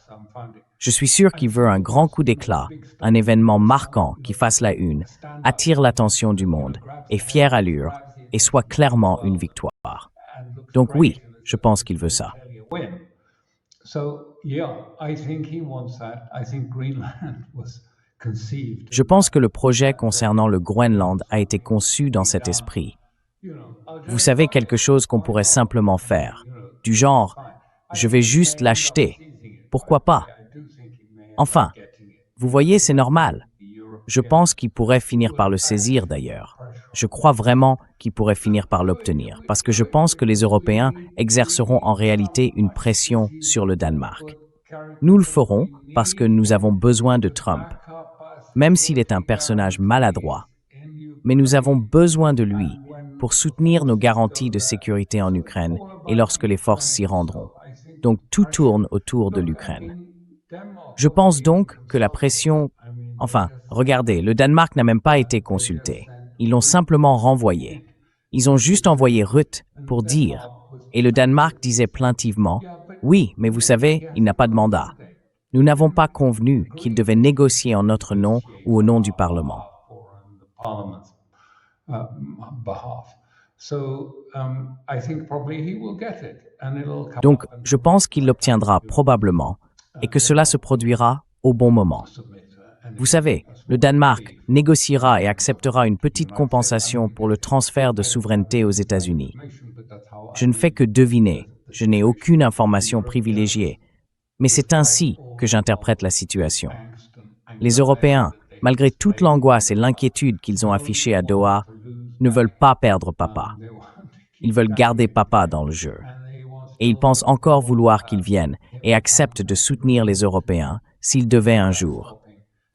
Je suis sûr qu'il veut un grand coup d'éclat, un événement marquant qui fasse la une, attire l'attention du monde, ait fière allure et soit clairement une victoire. Donc oui, je pense qu'il veut ça. Je pense que le projet concernant le Groenland a été conçu dans cet esprit. Vous savez, quelque chose qu'on pourrait simplement faire, du genre, je vais juste l'acheter, pourquoi pas? Enfin, vous voyez, c'est normal. Je pense qu'il pourrait finir par le saisir d'ailleurs. Je crois vraiment qu'il pourrait finir par l'obtenir, parce que je pense que les Européens exerceront en réalité une pression sur le Danemark. Nous le ferons parce que nous avons besoin de Trump, même s'il est un personnage maladroit. Mais nous avons besoin de lui pour soutenir nos garanties de sécurité en Ukraine et lorsque les forces s'y rendront. Donc tout tourne autour de l'Ukraine. Je pense donc que la pression... Enfin, regardez, le Danemark n'a même pas été consulté. Ils l'ont simplement renvoyé. Ils ont juste envoyé Rutte pour dire. Et le Danemark disait plaintivement, « Oui, mais vous savez, il n'a pas de mandat. Nous n'avons pas convenu qu'il devait négocier en notre nom ou au nom du Parlement. » Donc, je pense qu'il l'obtiendra probablement et que cela se produira au bon moment. Vous savez, le Danemark négociera et acceptera une petite compensation pour le transfert de souveraineté aux États-Unis. Je ne fais que deviner, je n'ai aucune information privilégiée, mais c'est ainsi que j'interprète la situation. Les Européens, malgré toute l'angoisse et l'inquiétude qu'ils ont affichées à Doha, ne veulent pas perdre papa. Ils veulent garder papa dans le jeu. et il pense encore vouloir qu'ils viennent et acceptent de soutenir les Européens s'ils devaient un jour.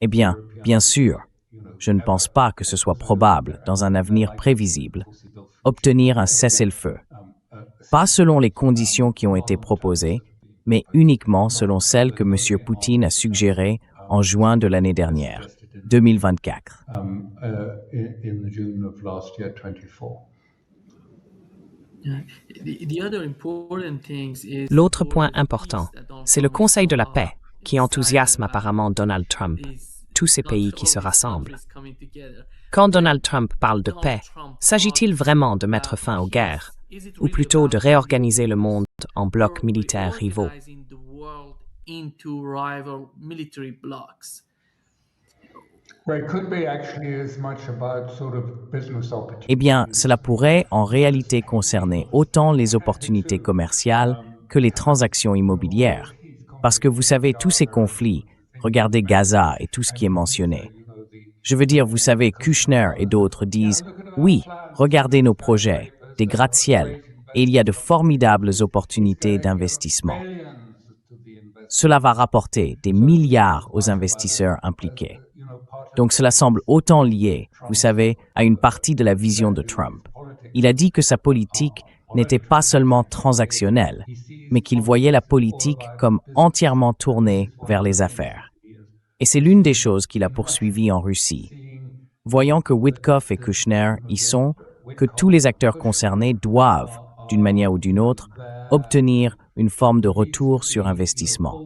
Eh bien sûr, je ne pense pas que ce soit probable, dans un avenir prévisible, obtenir un cessez-le-feu. Pas selon les conditions qui ont été proposées, mais uniquement selon celles que M. Poutine a suggérées en juin de l'année dernière, 2024. In June of last year, 24. L'autre point important, c'est le Conseil de la paix, qui enthousiasme apparemment Donald Trump, tous ces pays qui se rassemblent. Quand Donald Trump parle de paix, s'agit-il vraiment de mettre fin aux guerres, ou plutôt de réorganiser le monde en blocs militaires rivaux? Eh bien, cela pourrait en réalité concerner autant les opportunités commerciales que les transactions immobilières. Parce que vous savez, tous ces conflits, regardez Gaza et tout ce qui est mentionné. Je veux dire, vous savez, Kushner et d'autres disent « Oui, regardez nos projets, des gratte-ciel, et il y a de formidables opportunités d'investissement. » Cela va rapporter des milliards aux investisseurs impliqués. Donc cela semble autant lié, vous savez, à une partie de la vision de Trump. Il a dit que sa politique n'était pas seulement transactionnelle, mais qu'il voyait la politique comme entièrement tournée vers les affaires. Et c'est l'une des choses qu'il a poursuivies en Russie. Voyant que Witkoff et Kushner y sont, que tous les acteurs concernés doivent, d'une manière ou d'une autre, obtenir une forme de retour sur investissement.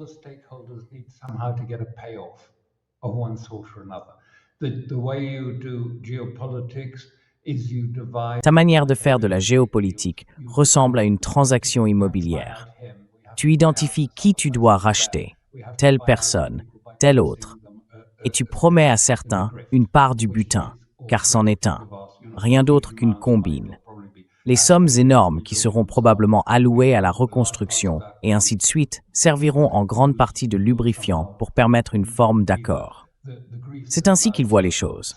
Ta manière de faire de la géopolitique ressemble à une transaction immobilière. Tu identifies qui tu dois racheter, telle personne, telle autre, et tu promets à certains une part du butin, car c'en est un, rien d'autre qu'une combine. Les sommes énormes qui seront probablement allouées à la reconstruction et ainsi de suite serviront en grande partie de lubrifiant pour permettre une forme d'accord. C'est ainsi qu'il voit les choses.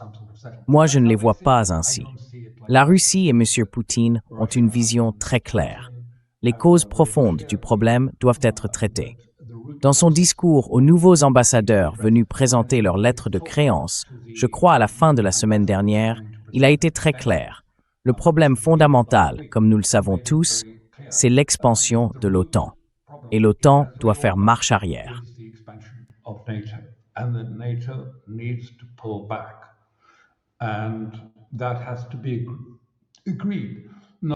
Moi, je ne les vois pas ainsi. La Russie et M. Poutine ont une vision très claire. Les causes profondes du problème doivent être traitées. Dans son discours aux nouveaux ambassadeurs venus présenter leur lettre de créance, je crois à la fin de la semaine dernière, il a été très clair. Le problème fondamental, comme nous le savons tous, c'est l'expansion de l'OTAN. Et l'OTAN doit faire marche arrière.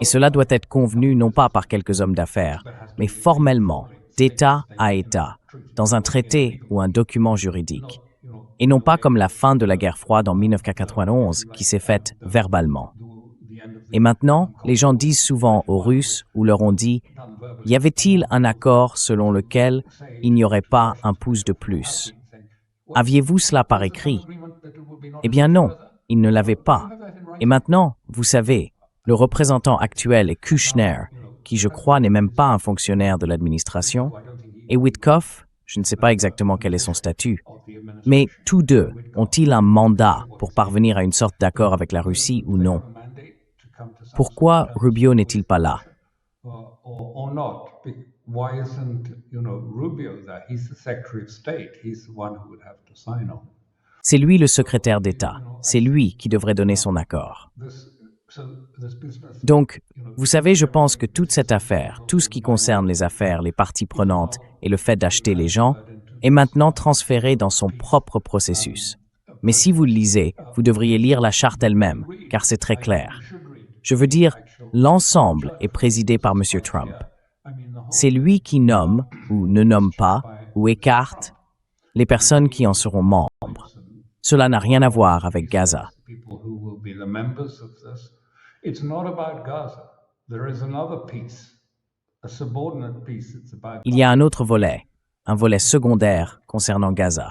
Et cela doit être convenu non pas par quelques hommes d'affaires, mais formellement, d'État à État, dans un traité ou un document juridique. Et non pas comme la fin de la guerre froide en 1991 qui s'est faite verbalement. Et maintenant, les gens disent souvent aux Russes ou leur ont dit « Y avait-il un accord selon lequel il n'y aurait pas un pouce de plus ?» Aviez-vous cela par écrit? Eh bien non, ils ne l'avaient pas. Et maintenant, vous savez, le représentant actuel est Kushner, qui je crois n'est même pas un fonctionnaire de l'administration, et Witkoff, je ne sais pas exactement quel est son statut, mais tous deux ont-ils un mandat pour parvenir à une sorte d'accord avec la Russie ou non? Pourquoi Rubio n'est-il pas là? C'est lui le secrétaire d'État. C'est lui qui devrait donner son accord. Donc, vous savez, je pense que toute cette affaire, tout ce qui concerne les affaires, les parties prenantes et le fait d'acheter les gens, est maintenant transféré dans son propre processus. Mais si vous le lisez, vous devriez lire la charte elle-même, car c'est très clair. Je veux dire, l'ensemble est présidé par M. Trump. C'est lui qui nomme, ou ne nomme pas, ou écarte les personnes qui en seront membres. Cela n'a rien à voir avec Gaza. Il y a un autre volet, un volet secondaire concernant Gaza.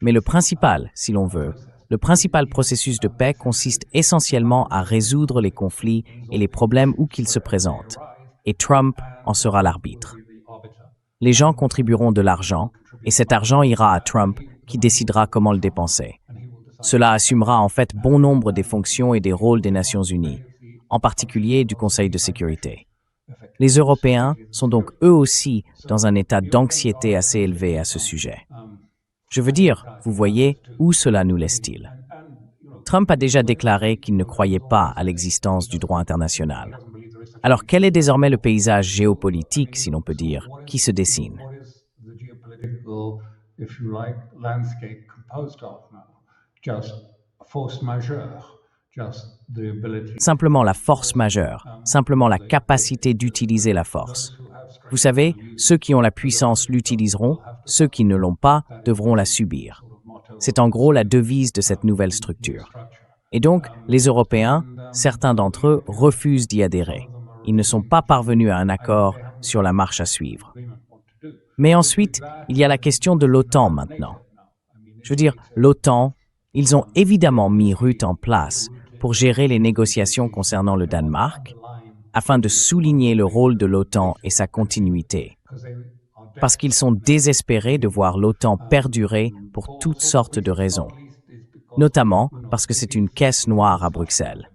Mais le principal, si l'on veut, le principal processus de paix consiste essentiellement à résoudre les conflits et les problèmes où qu'ils se présentent. Et Trump en sera l'arbitre. Les gens contribueront de l'argent, et cet argent ira à Trump qui décidera comment le dépenser. Cela assumera en fait bon nombre des fonctions et des rôles des Nations Unies, en particulier du Conseil de sécurité. Les Européens sont donc eux aussi dans un état d'anxiété assez élevé à ce sujet. Je veux dire, vous voyez, où cela nous laisse-t-il? Trump a déjà déclaré qu'il ne croyait pas à l'existence du droit international. Alors quel est désormais le paysage géopolitique, si l'on peut dire, qui se dessine? Simplement la force majeure, simplement la capacité d'utiliser la force. Vous savez, ceux qui ont la puissance l'utiliseront, ceux qui ne l'ont pas devront la subir. C'est en gros la devise de cette nouvelle structure. Et donc, les Européens, certains d'entre eux, refusent d'y adhérer. Ils ne sont pas parvenus à un accord sur la marche à suivre. Mais ensuite, il y a la question de l'OTAN maintenant. Je veux dire, l'OTAN, ils ont évidemment mis Rutte en place pour gérer les négociations concernant le Danemark, afin de souligner le rôle de l'OTAN et sa continuité. Parce qu'ils sont désespérés de voir l'OTAN perdurer pour toutes sortes de raisons. Notamment parce que c'est une caisse noire à Bruxelles.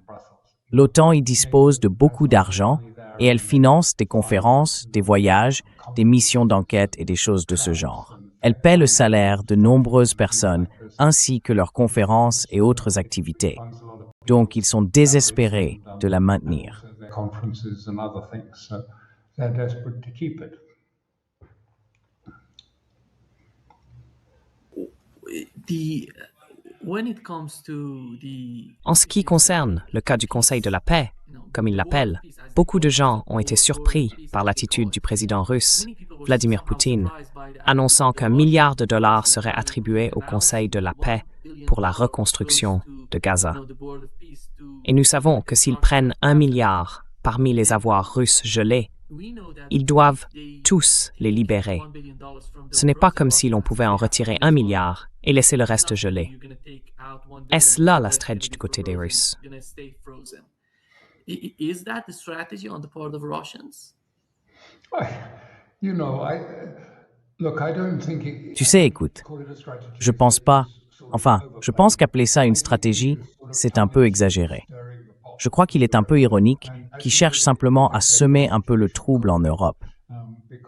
L'OTAN y dispose de beaucoup d'argent et elle finance des conférences, des voyages, des missions d'enquête et des choses de ce genre. Elle paie le salaire de nombreuses personnes ainsi que leurs conférences et autres activités. Donc, ils sont désespérés de la maintenir. En ce qui concerne le cas du Conseil de la paix, comme il l'appelle, beaucoup de gens ont été surpris par l'attitude du président russe, Vladimir Poutine, annonçant qu'1 milliard de dollars serait attribué au Conseil de la paix pour la reconstruction de Gaza. Et nous savons que s'ils prennent 1 milliard parmi les avoirs russes gelés, ils doivent tous les libérer. Ce n'est pas comme si l'on pouvait en retirer 1 milliard et laisser le reste gelé. Est-ce là la stratégie du côté des Russes? Tu sais, écoute, je pense pas, je pense qu'appeler ça une stratégie, c'est un peu exagéré. Je crois qu'il est un peu ironique, qu'il cherche simplement à semer un peu le trouble en Europe.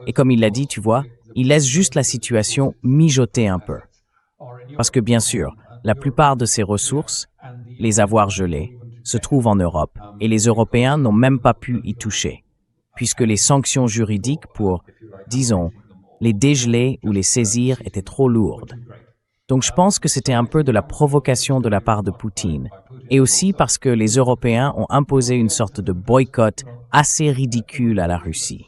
Et comme il l'a dit, tu vois, il laisse juste la situation mijoter un peu. Parce que bien sûr, la plupart de ces ressources, les avoirs gelés, se trouvent en Europe et les Européens n'ont même pas pu y toucher, puisque les sanctions juridiques pour, disons, les dégeler ou les saisir étaient trop lourdes. Donc je pense que c'était un peu de la provocation de la part de Poutine, et aussi parce que les Européens ont imposé une sorte de boycott assez ridicule à la Russie.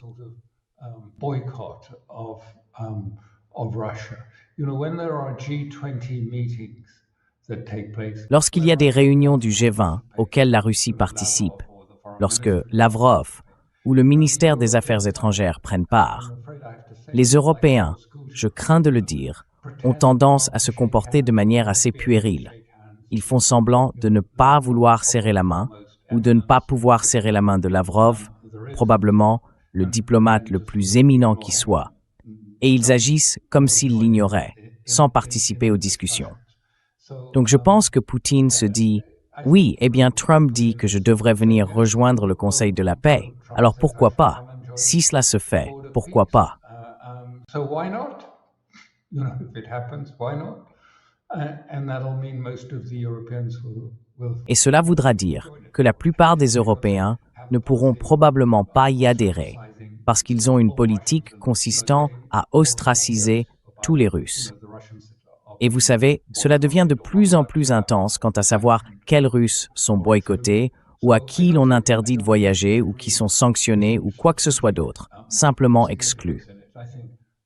Lorsqu'il y a des réunions du G20 auxquelles la Russie participe, lorsque Lavrov ou le ministère des Affaires étrangères prennent part, les Européens, je crains de le dire, ont tendance à se comporter de manière assez puérile. Ils font semblant de ne pas vouloir serrer la main ou de ne pas pouvoir serrer la main de Lavrov, probablement le diplomate le plus éminent qui soit, et ils agissent comme s'ils l'ignoraient, sans participer aux discussions. Donc je pense que Poutine se dit « Oui, eh bien Trump dit que je devrais venir rejoindre le Conseil de la paix, alors pourquoi pas? Si cela se fait, pourquoi pas? » Et cela voudra dire que la plupart des Européens ne pourront probablement pas y adhérer parce qu'ils ont une politique consistant à ostraciser tous les Russes. Et vous savez, cela devient de plus en plus intense quant à savoir quels Russes sont boycottés ou à qui l'on interdit de voyager ou qui sont sanctionnés ou quoi que ce soit d'autre, simplement exclus.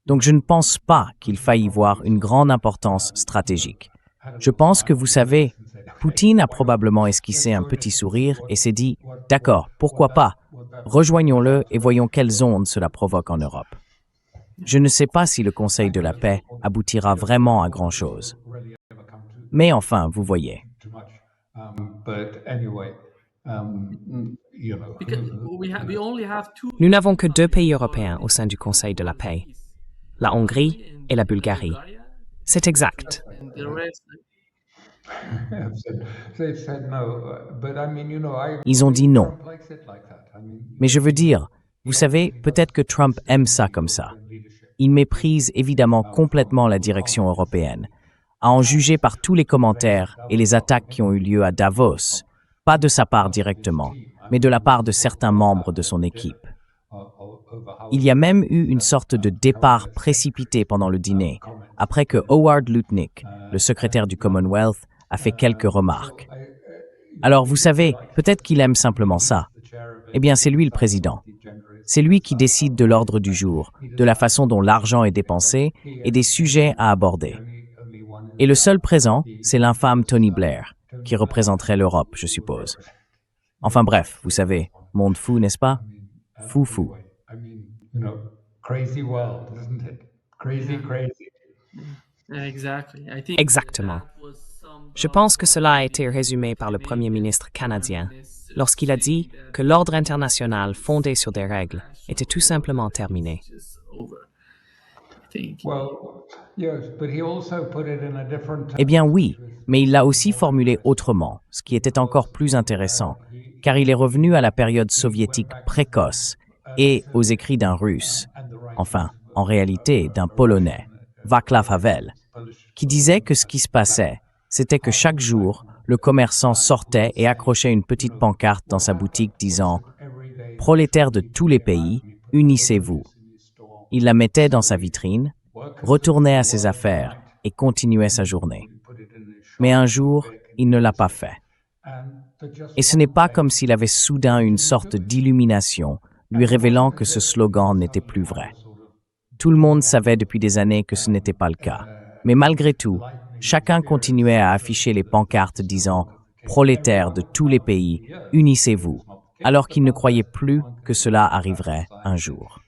Donc je ne pense pas qu'il faille y voir une grande importance stratégique. Je pense que vous savez, Poutine a probablement esquissé un petit sourire et s'est dit « D'accord, pourquoi pas? Rejoignons-le et voyons quelles ondes cela provoque en Europe. » Je ne sais pas si le Conseil de la paix aboutira vraiment à grand-chose. Mais enfin, vous voyez. Nous n'avons que 2 pays européens au sein du Conseil de la paix, la Hongrie et la Bulgarie. C'est exact. Ils ont dit non. Mais je veux dire, Vous savez, peut-être que Trump aime ça comme ça. Il méprise évidemment complètement la direction européenne, à en juger par tous les commentaires et les attaques qui ont eu lieu à Davos, pas de sa part directement, mais de la part de certains membres de son équipe. Il y a même eu une sorte de départ précipité pendant le dîner, après que Howard Lutnick, le secrétaire du Commonwealth, a fait quelques remarques. Alors vous savez, peut-être qu'il aime simplement ça. Eh bien, c'est lui le président. C'est lui qui décide de l'ordre du jour, de la façon dont l'argent est dépensé et des sujets à aborder. Et le seul présent, c'est l'infâme Tony Blair, qui représenterait l'Europe, je suppose. Enfin bref, vous savez, monde fou, n'est-ce pas? Fou. Exactement. Je pense que cela a été résumé par le Premier ministre canadien lorsqu'il a dit que l'ordre international fondé sur des règles était tout simplement terminé. Eh bien oui, mais il l'a aussi formulé autrement, ce qui était encore plus intéressant, car il est revenu à la période soviétique précoce et aux écrits d'un Russe, enfin, en réalité, d'un Polonais, Václav Havel, qui disait que ce qui se passait, c'était que chaque jour, le commerçant sortait et accrochait une petite pancarte dans sa boutique disant « Prolétaires de tous les pays, unissez-vous ». Il la mettait dans sa vitrine, retournait à ses affaires et continuait sa journée. Mais un jour, il ne l'a pas fait. Et ce n'est pas comme s'il avait soudain une sorte d'illumination lui révélant que ce slogan n'était plus vrai. Tout le monde savait depuis des années que ce n'était pas le cas. Mais malgré tout, chacun continuait à afficher les pancartes disant « Prolétaires de tous les pays, unissez-vous », alors qu'il ne croyait plus que cela arriverait un jour.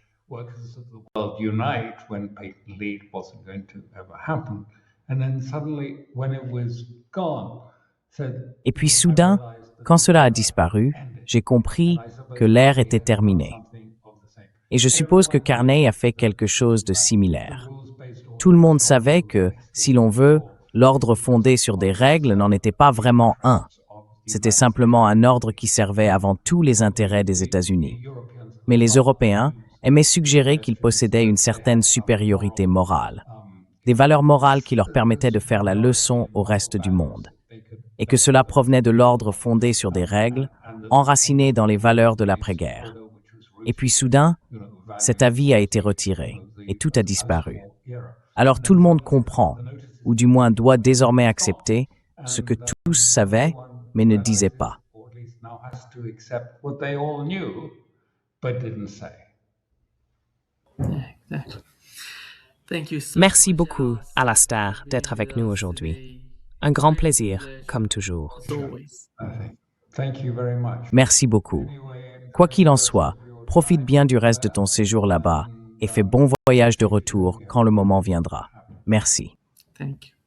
Et puis soudain, quand cela a disparu, j'ai compris que l'ère était terminée. Et je suppose que Carney a fait quelque chose de similaire. Tout le monde savait que, si l'on veut, l'ordre fondé sur des règles n'en était pas vraiment un. C'était simplement un ordre qui servait avant tout les intérêts des États-Unis. Mais les Européens aimaient suggérer qu'ils possédaient une certaine supériorité morale, des valeurs morales qui leur permettaient de faire la leçon au reste du monde, et que cela provenait de l'ordre fondé sur des règles, enraciné dans les valeurs de l'après-guerre. Et puis soudain, cet avis a été retiré, et tout a disparu. Alors tout le monde comprend, ou du moins doit désormais accepter, ce que tous savaient, mais ne disaient pas. Merci beaucoup, Alastair, d'être avec nous aujourd'hui. Un grand plaisir, comme toujours. Merci beaucoup. Quoi qu'il en soit, profite bien du reste de ton séjour là-bas et fais bon voyage de retour quand le moment viendra. Merci. Thank you.